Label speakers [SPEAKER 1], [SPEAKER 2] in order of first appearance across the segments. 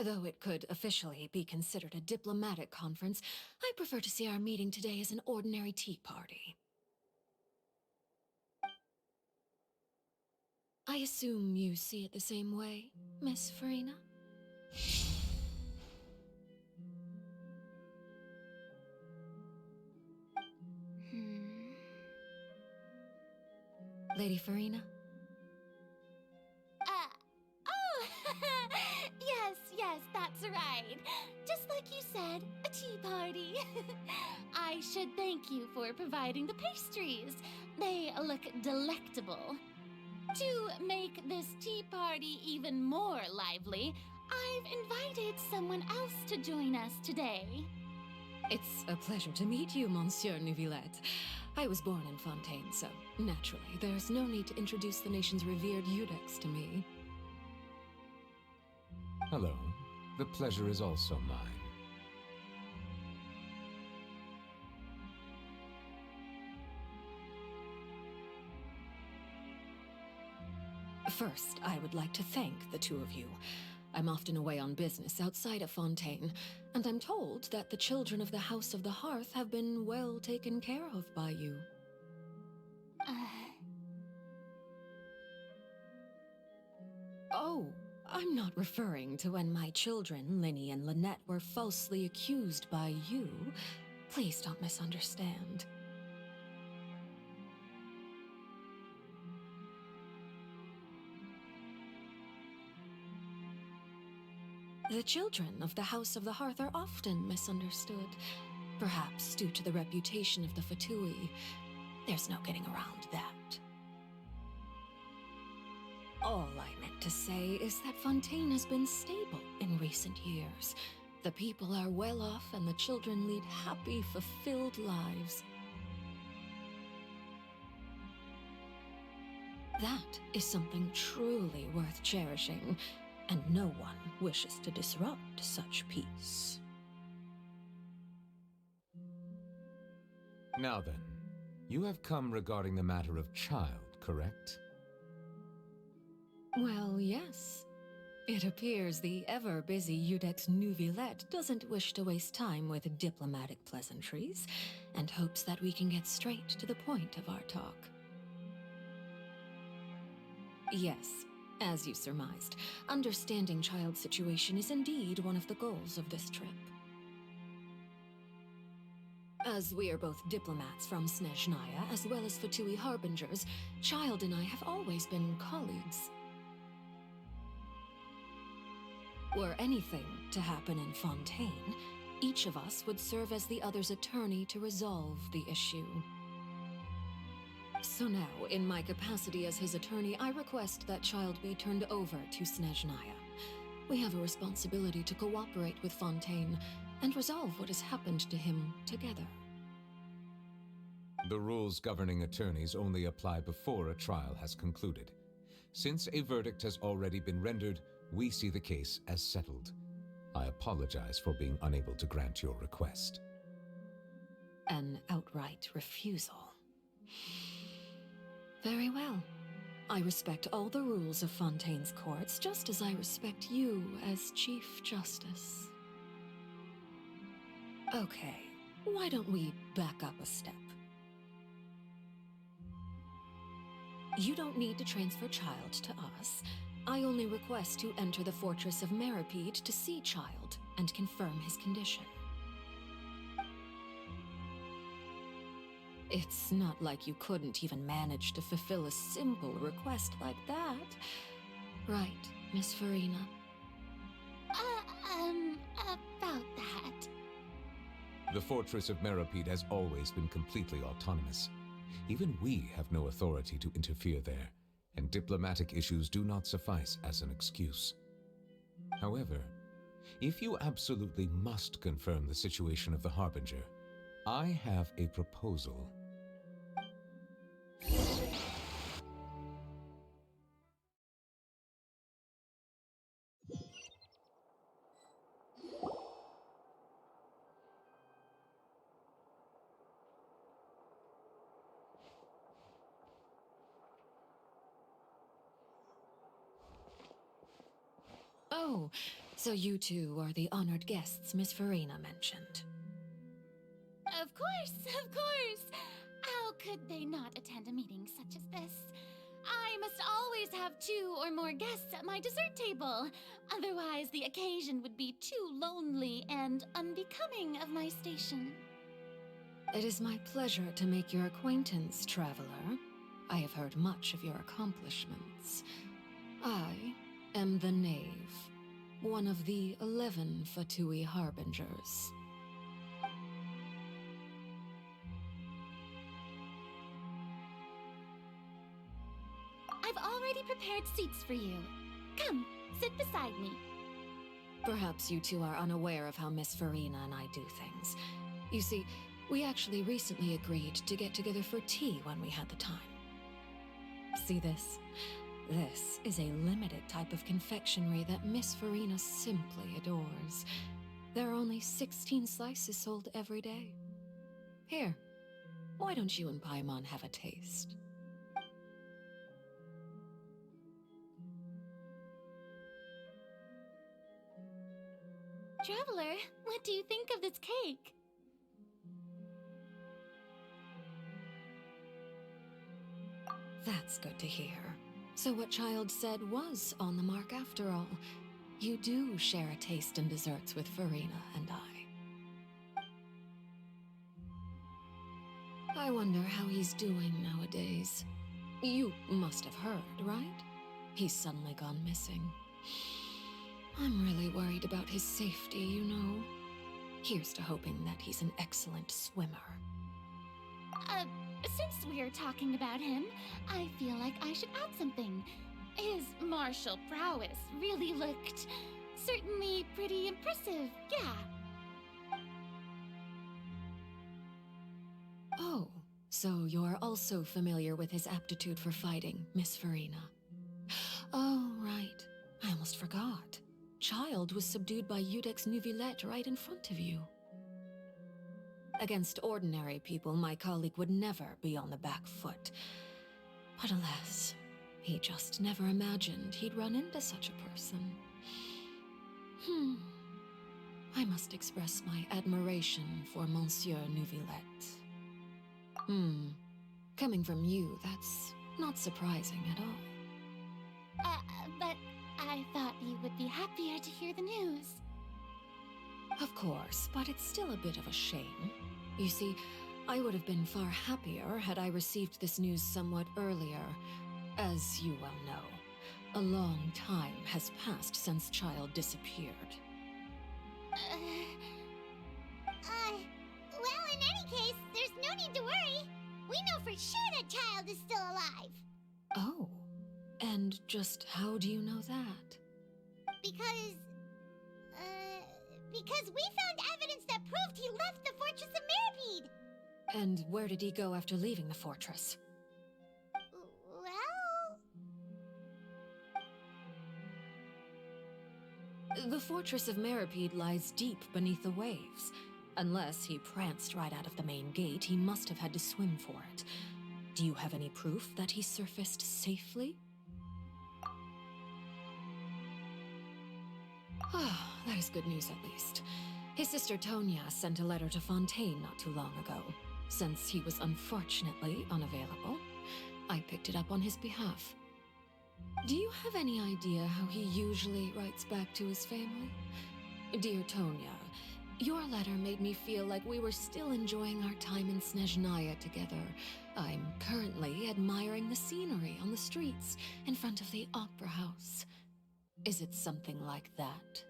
[SPEAKER 1] Though it could officially be considered a diplomatic conference, I prefer to see our meeting today as an ordinary tea party. I assume you see it the same way, Miss Farina? Lady Farina?
[SPEAKER 2] Oh, yes, that's right. Just like you said, a tea party. I should thank you for providing the pastries. They look delectable. To make this tea party even more lively, I've invited someone else to join us today.
[SPEAKER 1] It's a pleasure to meet you, Monsieur Neuvillette. I was born in Fontaine, so naturally, there's no need to introduce the nation's revered Eudex to me.
[SPEAKER 3] Hello. The pleasure is also mine.
[SPEAKER 1] First, I would like to thank the two of you. I'm often away on business outside of Fontaine, and I'm told that the children of the House of the Hearth have been well taken care of by you. Oh, I'm not referring to when my children, Linny and Lynette, were falsely accused by you. Please don't misunderstand. The children of the House of the Hearth are often misunderstood, perhaps due to the reputation of the Fatui. There's no getting around that. All I meant to say is that Fontaine has been stable in recent years. The people are well off and the children lead happy, fulfilled lives. That is something truly worth cherishing, and no one wishes to disrupt such peace.
[SPEAKER 3] Now then, you have come regarding the matter of child, correct?
[SPEAKER 1] Well, yes. It appears the ever-busy Eudex Neuvillette doesn't wish to waste time with diplomatic pleasantries, and hopes that we can get straight to the point of our talk. Yes, as you surmised, understanding child's situation is indeed one of the goals of this trip. As we are both diplomats from Snezhnaya as well as Fatui Harbingers, Child and I have always been colleagues. Were anything to happen in Fontaine, each of us would serve as the other's attorney to resolve the issue. So now, in my capacity as his attorney, I request that Child be turned over to Snezhnaya. We have a responsibility to cooperate with Fontaine and resolve what has happened to him together.
[SPEAKER 3] The rules governing attorneys only apply before a trial has concluded. Since a verdict has already been rendered, we see the case as settled. I apologize for being unable to grant your request.
[SPEAKER 1] An outright refusal. Very well. I respect all the rules of Fontaine's courts, just as I respect you as Chief Justice. Okay, why don't we back up a step? You don't need to transfer Child to us. I only request to enter the fortress of Meripede to see Child and confirm his condition. It's not like you couldn't even manage to fulfill a simple request like that. Right, Miss Farina?
[SPEAKER 2] About that.
[SPEAKER 3] The fortress of Meripede has always been completely autonomous. Even we have no authority to interfere there, and diplomatic issues do not suffice as an excuse. However, if you absolutely must confirm the situation of the Harbinger, I have a proposal.
[SPEAKER 1] Oh, So you two are the honored guests Miss Farina mentioned.
[SPEAKER 2] Of course, of course! How could they not attend a meeting such as this? I must always have 2 or more guests at my dessert table. Otherwise, the occasion would be too lonely and unbecoming of my station.
[SPEAKER 1] It is my pleasure to make your acquaintance, traveler. I have heard much of your accomplishments. I am the Knave, one of the 11 Fatui Harbingers.
[SPEAKER 2] I've already prepared seats for you. Come, sit beside me.
[SPEAKER 1] Perhaps you two are unaware of how Miss Farina and I do things. You see, we actually recently agreed to get together for tea when we had the time. See this? This is a limited type of confectionery that Miss Farina simply adores. There are only 16 slices sold every day. Here, why don't you and Paimon have a taste?
[SPEAKER 2] Traveler, what do you think of this cake?
[SPEAKER 1] That's good to hear. So what Child said was on the mark after all. You do share a taste in desserts with Farina and I wonder how he's doing nowadays. You must have heard, right? He's suddenly gone missing. I'm really worried about his safety, you know. Here's to hoping that he's an excellent swimmer.
[SPEAKER 2] Since we're talking about him, I feel like I should add something. His martial prowess really looked certainly pretty impressive, yeah.
[SPEAKER 1] Oh, so you're also familiar with his aptitude for fighting, Miss Farina. Oh, right. I almost forgot. Child was subdued by Udex Nuvillette right in front of you. Against ordinary people, my colleague would never be on the back foot. But alas, he just never imagined he'd run into such a person. I must express my admiration for Monsieur Nuvillette. Coming from you, that's not surprising at all.
[SPEAKER 2] But I thought you would be happier to hear the news.
[SPEAKER 1] Of course, but it's still a bit of a shame. You see, I would have been far happier had I received this news somewhat earlier. As you well know, a long time has passed since Child disappeared.
[SPEAKER 4] Well, in any case, there's no need to worry. We know for sure that Child is still alive.
[SPEAKER 1] Oh, and just how do you know that?
[SPEAKER 4] Because we found evidence that proved he left the Fortress of Meripede.
[SPEAKER 1] And where did he go after leaving the fortress?
[SPEAKER 4] Well...
[SPEAKER 1] The Fortress of Meripede lies deep beneath the waves. Unless he pranced right out of the main gate, he must have had to swim for it. Do you have any proof that he surfaced safely? Ah, that is good news at least. His sister Tonya sent a letter to Fontaine not too long ago. Since he was unfortunately unavailable, I picked it up on his behalf. Do you have any idea how he usually writes back to his family? Dear Tonya, your letter made me feel like we were still enjoying our time in Snezhnaya together. I'm currently admiring the scenery on the streets in front of the opera house. Is it something like that?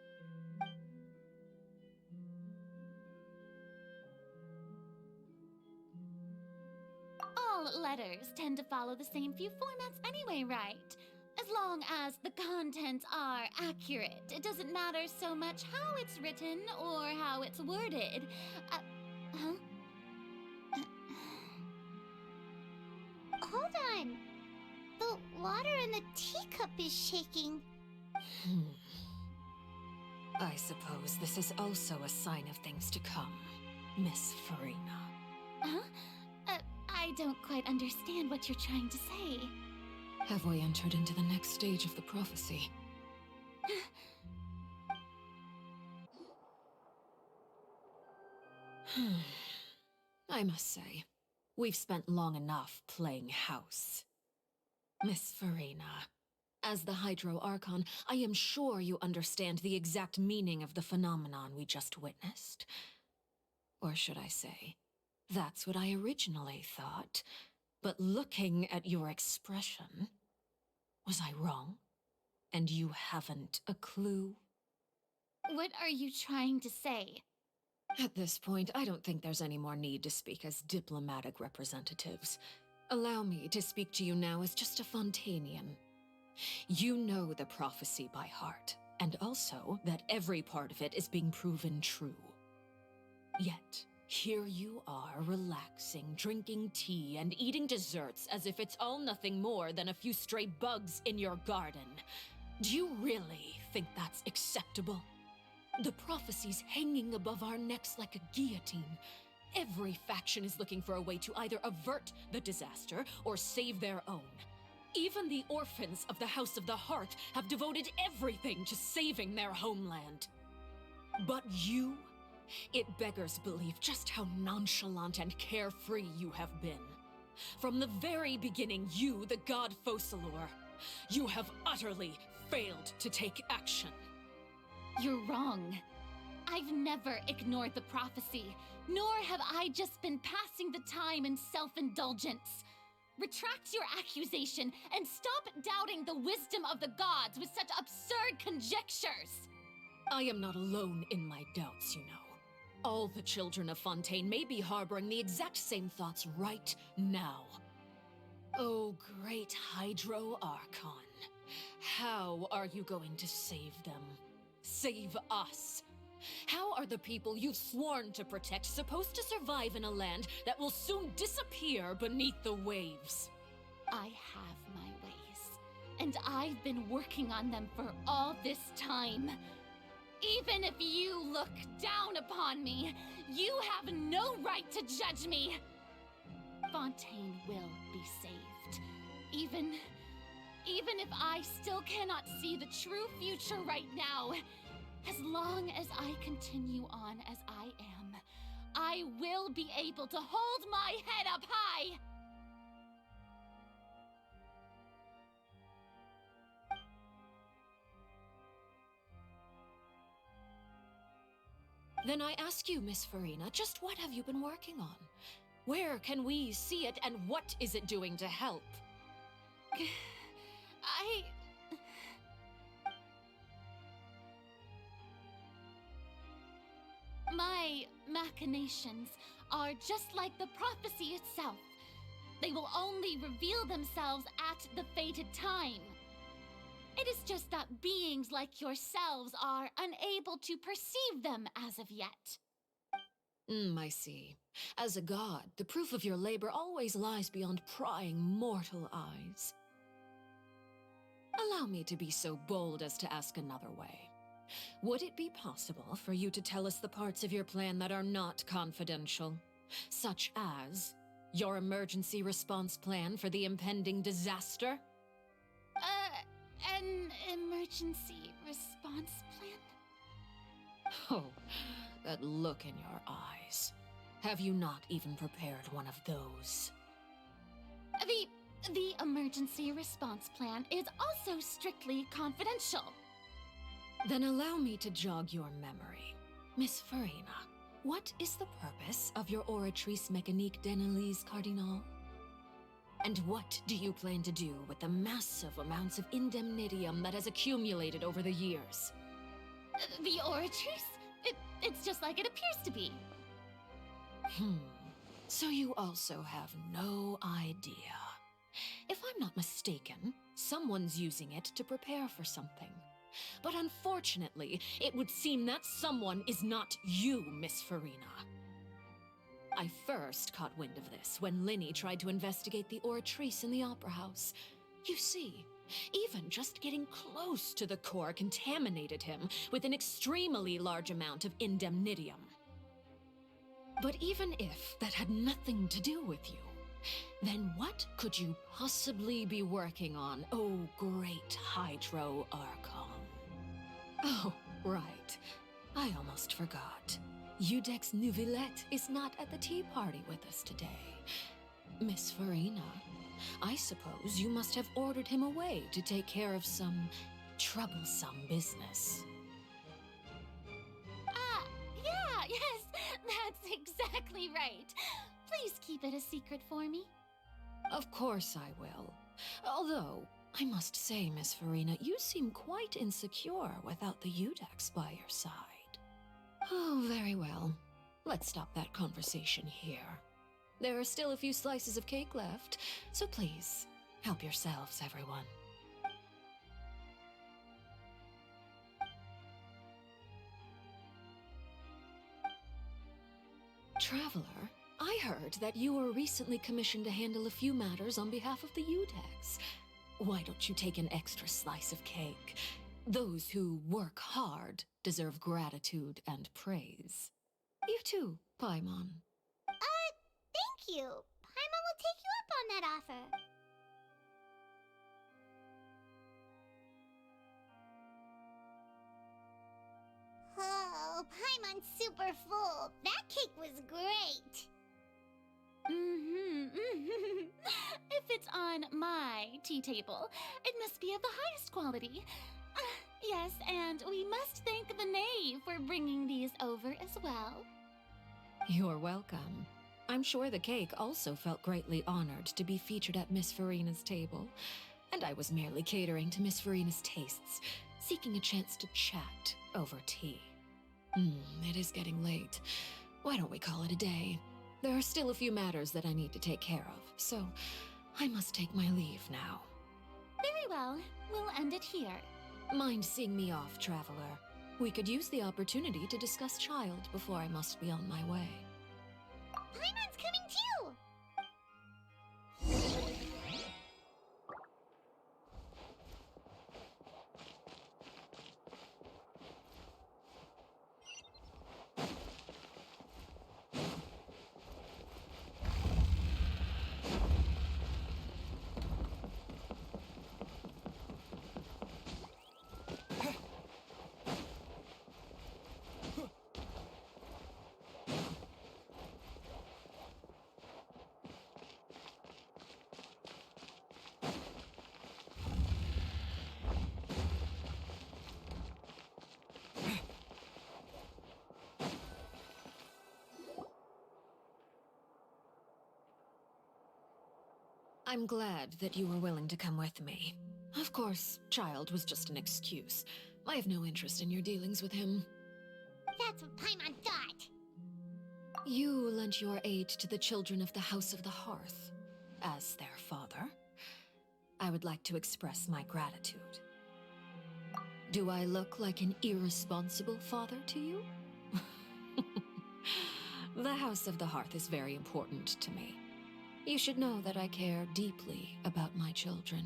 [SPEAKER 2] All letters tend to follow the same few formats anyway, right? As long as the contents are accurate, it doesn't matter so much how it's written or how it's worded.
[SPEAKER 4] Hold on. The water in the teacup is shaking.
[SPEAKER 1] I suppose this is also a sign of things to come, Miss Farina.
[SPEAKER 2] Huh? I don't quite understand what you're trying to say.
[SPEAKER 1] Have we entered into the next stage of the prophecy? I must say, we've spent long enough playing house. Miss Farina, as the Hydro Archon, I am sure you understand the exact meaning of the phenomenon we just witnessed. Or should I say, that's what I originally thought. But looking at your expression, was I wrong? And you haven't a clue?
[SPEAKER 2] What are you trying to say?
[SPEAKER 1] At this point, I don't think there's any more need to speak as diplomatic representatives. Allow me to speak to you now as just a Fontainian. You know the prophecy by heart, and also that every part of it is being proven true. Yet, here you are relaxing, drinking tea, and eating desserts as if it's all nothing more than a few stray bugs in your garden. Do you really think that's acceptable? The prophecy's hanging above our necks like a guillotine. Every faction is looking for a way to either avert the disaster or save their own. Even the orphans of the House of the Hearth have devoted everything to saving their homeland. But you, it beggars belief just how nonchalant and carefree you have been. From the very beginning, you, the god Focalor, you have utterly failed to take action.
[SPEAKER 2] You're wrong. I've never ignored the prophecy, nor have I just been passing the time in self-indulgence. Retract your accusation and stop doubting the wisdom of the gods with such absurd conjectures!
[SPEAKER 1] I am not alone in my doubts, you know. All the children of Fontaine may be harboring the exact same thoughts right now. Oh, great Hydro Archon. How are you going to save them? Save us? How are the people you've sworn to protect supposed to survive in a land that will soon disappear beneath the waves?
[SPEAKER 2] I have my ways, and I've been working on them for all this time. Even if you look down upon me, you have no right to judge me! Fontaine will be saved. Even if I still cannot see the true future right now, as long as I continue on as I am, I will be able to hold my head up high!
[SPEAKER 1] Then I ask you, Miss Farina, just what have you been working on? Where can we see it, and what is it doing to help?
[SPEAKER 2] My machinations are just like the prophecy itself. They will only reveal themselves at the fated time. It is just that beings like yourselves are unable to perceive them as of yet.
[SPEAKER 1] I see. As a god, the proof of your labor always lies beyond prying mortal eyes. Allow me to be so bold as to ask another way. Would it be possible for you to tell us the parts of your plan that are not confidential? Such as your emergency response plan for the impending disaster?
[SPEAKER 2] An emergency response plan?
[SPEAKER 1] Oh, that look in your eyes. Have you not even prepared one of those?
[SPEAKER 2] The emergency response plan is also strictly confidential.
[SPEAKER 1] Then allow me to jog your memory. Miss Farina, what is the purpose of your Oratrice Mécanique d'Annelise Cardinal? And what do you plan to do with the massive amounts of indemnitium that has accumulated over the years?
[SPEAKER 2] The Oratrice? It's just like it appears to be.
[SPEAKER 1] So you also have no idea. If I'm not mistaken, someone's using it to prepare for something. But unfortunately, it would seem that someone is not you, Miss Farina. I first caught wind of this when Linny tried to investigate the Oratrice in the Opera House. You see, even just getting close to the core contaminated him with an extremely large amount of indemnitium. But even if that had nothing to do with you, then what could you possibly be working on, oh great Hydro Archon? Oh, right. I almost forgot. Udex Nouvillette is not at the tea party with us today. Miss Farina, I suppose you must have ordered him away to take care of some troublesome business.
[SPEAKER 2] Yeah, yes, that's exactly right. Please keep it a secret for me.
[SPEAKER 1] Of course I will. Although, I must say, Miss Farina, you seem quite insecure without the Udex by your side. Oh, very well. Let's stop that conversation here. There are still a few slices of cake left, so please, help yourselves, everyone. Traveler, I heard that you were recently commissioned to handle a few matters on behalf of the Udex. Why don't you take an extra slice of cake? Those who work hard deserve gratitude and praise. You too, Paimon.
[SPEAKER 4] Thank you. Paimon will take you up on that offer. Oh, Paimon's super full. That cake was great.
[SPEAKER 2] If it's on my tea table, it must be of the highest quality. Yes, and we must thank the Knave for bringing these over as well.
[SPEAKER 1] You're welcome. I'm sure the cake also felt greatly honored to be featured at Miss Farina's table, and I was merely catering to Miss Farina's tastes, seeking a chance to chat over tea. It is getting late. Why don't we call it a day? There are still a few matters that I need to take care of, so I must take my leave now.
[SPEAKER 2] Very well, we'll end it here.
[SPEAKER 1] Mind seeing me off, Traveler? We could use the opportunity to discuss Child before I must be on my way.
[SPEAKER 4] Paimon's coming too!
[SPEAKER 1] I'm glad that you were willing to come with me. Of course, Child was just an excuse. I have no interest in your dealings with him.
[SPEAKER 4] That's what Paimon thought.
[SPEAKER 1] You lent your aid to the children of the House of the Hearth. As their father, I would like to express my gratitude. Do I look like an irresponsible father to you? The House of the Hearth is very important to me. You should know that I care deeply about my children.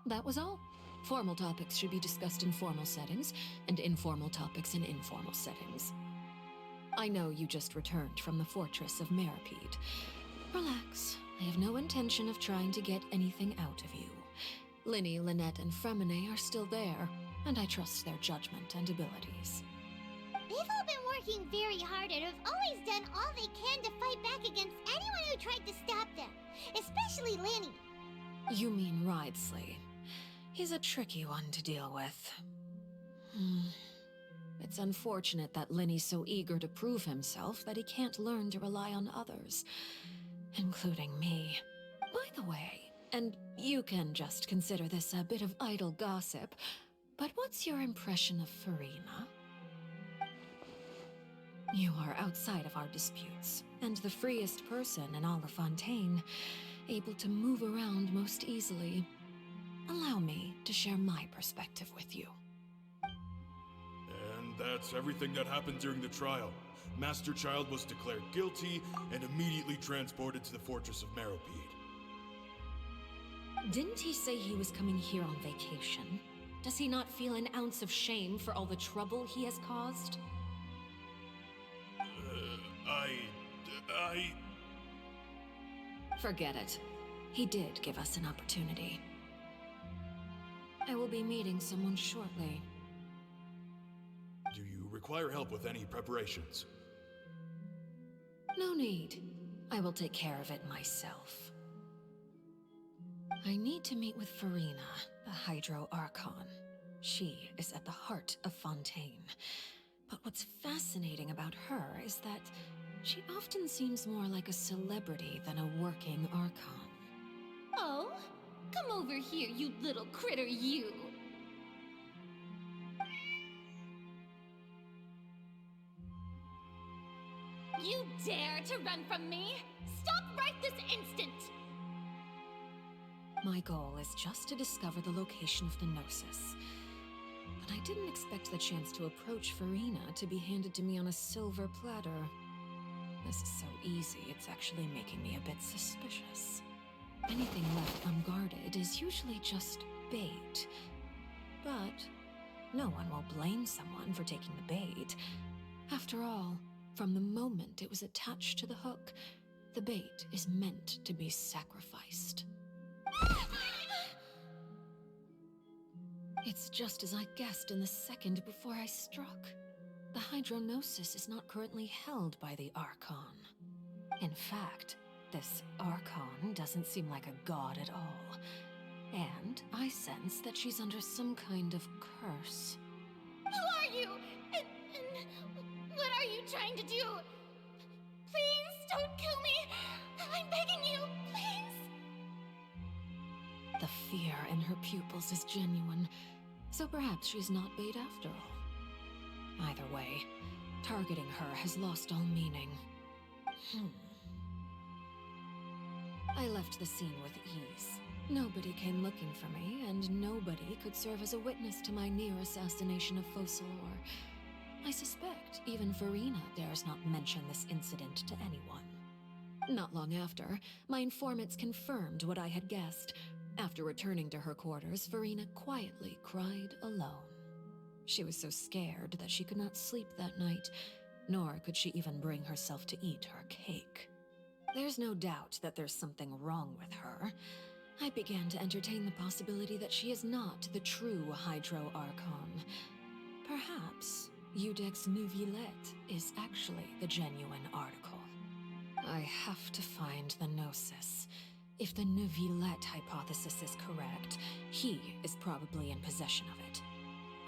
[SPEAKER 1] That was all. Formal topics should be discussed in formal settings, and informal topics in informal settings. I know you just returned from the fortress of Meripede. Relax. I have no intention of trying to get anything out of you. Linny, Lynette, and Fremine are still there, and I trust their judgment and abilities.
[SPEAKER 4] They've all been working very hard and have always done all they can to fight back against anyone who tried to stop them, especially Linny.
[SPEAKER 1] You mean Wriothesley. He's a tricky one to deal with. It's unfortunate that Linny's so eager to prove himself that he can't learn to rely on others, including me. By the way, and you can just consider this a bit of idle gossip, but what's your impression of Farina? You are outside of our disputes, and the freest person in all of Fontaine, able to move around most easily. Allow me to share my perspective with you.
[SPEAKER 5] And that's everything that happened during the trial. Master Child was declared guilty and immediately transported to the Fortress of Meripede.
[SPEAKER 1] Didn't he say he was coming here on vacation? Does he not feel an ounce of shame for all the trouble he has caused? Forget it. He did give us an opportunity. I will be meeting someone shortly.
[SPEAKER 5] Do you require help with any preparations?
[SPEAKER 1] No need. I will take care of it myself. I need to meet with Farina, the Hydro Archon. She is at the heart of Fontaine. But what's fascinating about her is that she often seems more like a celebrity than a working Archon.
[SPEAKER 2] Oh? Come over here, you little critter, you! You dare to run from me? Stop right this instant!
[SPEAKER 1] My goal is just to discover the location of the Gnosis. But I didn't expect the chance to approach Farina to be handed to me on a silver platter. This is so easy, it's actually making me a bit suspicious. Anything left unguarded is usually just bait. But no one will blame someone for taking the bait. After all, from the moment it was attached to the hook, the bait is meant to be sacrificed. It's just as I guessed in the second before I struck. The Hydronosis is not currently held by the Archon. In fact, this Archon doesn't seem like a god at all. And I sense that she's under some kind of curse.
[SPEAKER 2] Who are you? And what are you trying to do? Please don't kill me! I'm begging you, please!
[SPEAKER 1] The fear in her pupils is genuine, so perhaps she's not bait after all. Either way, targeting her has lost all meaning. I left the scene with ease. Nobody came looking for me, and nobody could serve as a witness to my near assassination of Focalor. I suspect even Farina dares not mention this incident to anyone. Not long after, my informants confirmed what I had guessed. After returning to her quarters, Farina quietly cried alone. She was so scared that she could not sleep that night, nor could she even bring herself to eat her cake. There's no doubt that there's something wrong with her. I began to entertain the possibility that she is not the true Hydro Archon. Perhaps Iudex Neuvillette is actually the genuine article. I have to find the Gnosis. If the Neuvillette hypothesis is correct, he is probably in possession of it.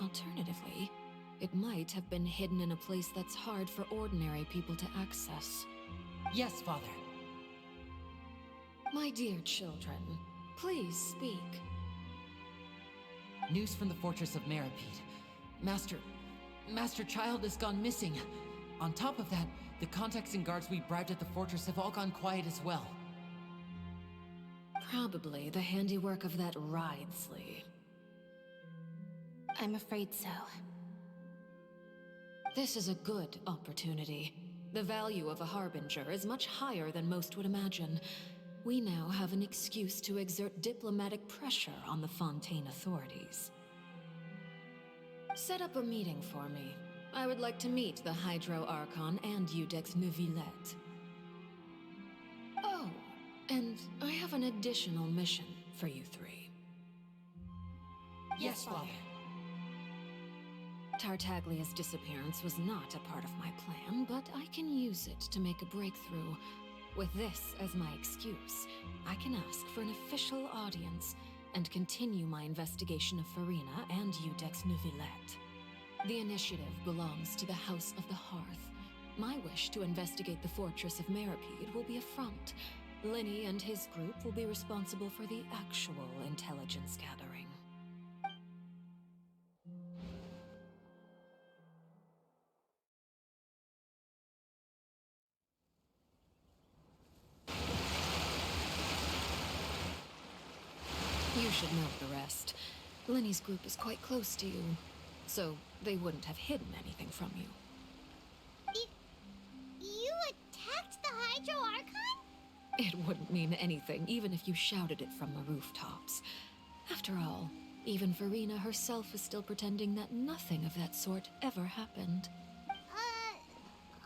[SPEAKER 1] Alternatively, it might have been hidden in a place that's hard for ordinary people to access.
[SPEAKER 6] Yes, Father.
[SPEAKER 1] My dear children, please speak.
[SPEAKER 6] News from the fortress of Meripede. Master Child has gone missing. On top of that, the contacts and guards we bribed at the fortress have all gone quiet as well.
[SPEAKER 1] Probably the handiwork of that Ridesley.
[SPEAKER 2] I'm afraid so.
[SPEAKER 1] This is a good opportunity. The value of a Harbinger is much higher than most would imagine. We now have an excuse to exert diplomatic pressure on the Fontaine authorities. Set up a meeting for me. I would like to meet the Hydro Archon and Iudex Neuvillette. Oh, and I have an additional mission for you three.
[SPEAKER 6] Yes, Father.
[SPEAKER 1] Tartaglia's disappearance was not a part of my plan, but I can use it to make a breakthrough. With this as my excuse, I can ask for an official audience and continue my investigation of Farina and Iudex Neuvillette. The initiative belongs to the House of the Hearth. My wish to investigate the fortress of Meripede will be a front. Linny and his group will be responsible for the actual intelligence gathering. You should know the rest. Linny's group is quite close to you, so they wouldn't have hidden anything from you.
[SPEAKER 4] You attacked the Hydro Archon?
[SPEAKER 1] It wouldn't mean anything, even if you shouted it from the rooftops. After all, even Farina herself is still pretending that nothing of that sort ever happened.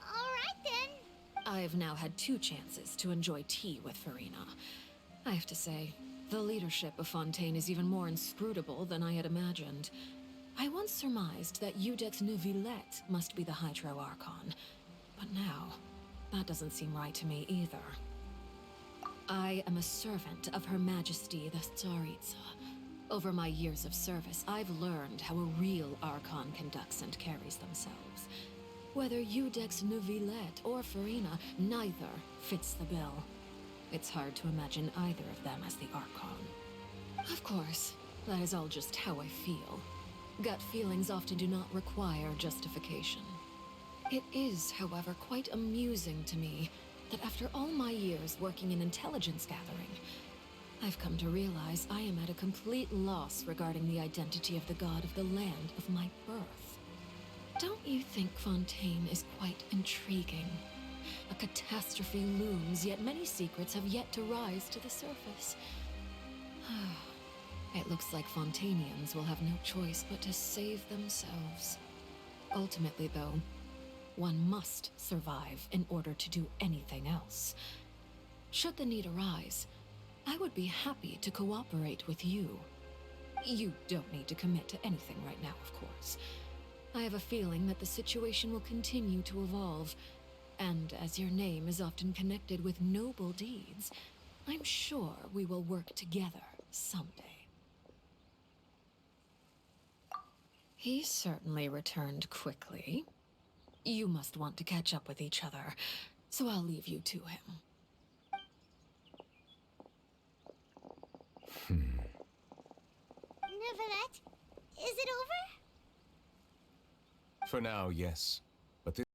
[SPEAKER 4] Alright then.
[SPEAKER 1] I've now had 2 chances to enjoy tea with Farina. I have to say, the leadership of Fontaine is even more inscrutable than I had imagined. I once surmised that Iudex Neuvillette must be the Hydro Archon, but now, the That doesn't seem right to me either. I am a servant of Her Majesty the Tsaritsa. Over my years of service, I've learned how a real Archon conducts and carries themselves. Whether Udex Nuvillet or Farina, neither fits the bill. It's hard to imagine either of them as the Archon. Of course, that is all just how I feel. Gut feelings often do not require justification. It is, however, quite amusing to me that after all my years working in intelligence gathering, I've come to realize I am at a complete loss regarding the identity of the god of the land of my birth. Don't you think Fontaine is quite intriguing? A catastrophe looms, yet many secrets have yet to rise to the surface. It looks like Fontainians will have no choice but to save themselves. Ultimately, though, one must survive in order to do anything else. Should the need arise, I would be happy to cooperate with you. You don't need to commit to anything right now, of course. I have a feeling that the situation will continue to evolve, and as your name is often connected with noble deeds, I'm sure we will work together someday. He certainly returned quickly. You must want to catch up with each other, so I'll leave you to him.
[SPEAKER 4] Neuvillette, is it over?
[SPEAKER 3] For now, yes. But this